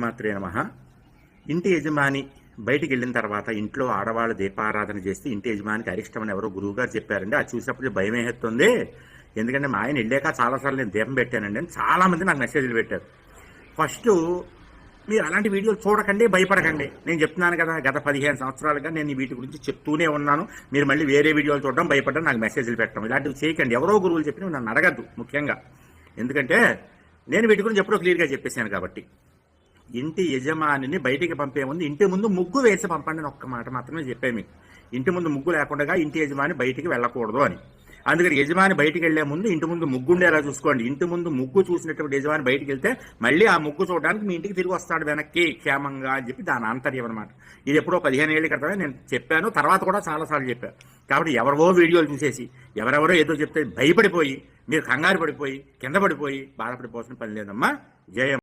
మాత్రే నమః. ఇంటి యజమాని బయటికి వెళ్ళిన తర్వాత ఇంట్లో ఆడవాళ్ళు దీపారాధన చేస్తే ఇంటి యజమానికి అరిష్టమని ఎవరో గురువు గారు చెప్పారండి. అది చూసినప్పుడు భయం వేస్తుంది. ఎందుకంటే మా ఆయన వెళ్ళాక చాలాసార్లు నేను దీపం పెట్టానండి అని చాలామంది నాకు మెసేజ్లు పెట్టారు. ఫస్ట్ మీరు అలాంటి వీడియోలు చూడకండి, భయపడకండి. నేను చెప్తున్నాను కదా, గత 15 సంవత్సరాలుగా నేను వీటి గురించి చెప్తూనే ఉన్నాను. మీరు మళ్ళీ వేరే వీడియోలు చూడడం, భయపడడం, నాకు మెసేజ్లు పెట్టడం ఇలాంటివి చేయకండి. ఎవరో గురువులు చెప్పిన నన్ను అడగద్దు ముఖ్యంగా. ఎందుకంటే నేను వీటి గురించి ఎప్పుడో క్లియర్గా చెప్పేశాను కాబట్టి. ఇంటి యజమానిని బయటికి పంపే ముందు ఇంటి ముందు ముగ్గు వేసి పంపండి అని ఒక్క మాట మాత్రమే చెప్పాను మీకు. ఇంటి ముందు ముగ్గు లేకుండా ఇంటి యజమాని బయటికి వెళ్ళకూడదు అని. అందుకని యజమాని బయటికి వెళ్లే ముందు ఇంటి ముందు ముగ్గు ఉండేలా చూసుకోండి. ఇంటి ముందు ముగ్గు చూసినటువంటి యజమాని బయటికి వెళ్తే మళ్ళీ ఆ ముగ్గు చూడడానికి మీ ఇంటికి తిరిగి వస్తాడు వెనక్కి క్షేమంగా అని చెప్పి దాని ఆంతర్యం అనమాట. ఇది ఎప్పుడో 15 ఏళ్ళ క్రితమే నేను చెప్పాను, తర్వాత కూడా చాలాసార్లు చెప్పాను. కాబట్టి ఎవరో వీడియోలు చూసేసి ఎవరెవరో ఏదో చెప్తే భయపడిపోయి మీరు కంగారు పడిపోయి కింద పడిపోయి బాధపడిపోవాల్సిన పని లేదమ్మా. జయం.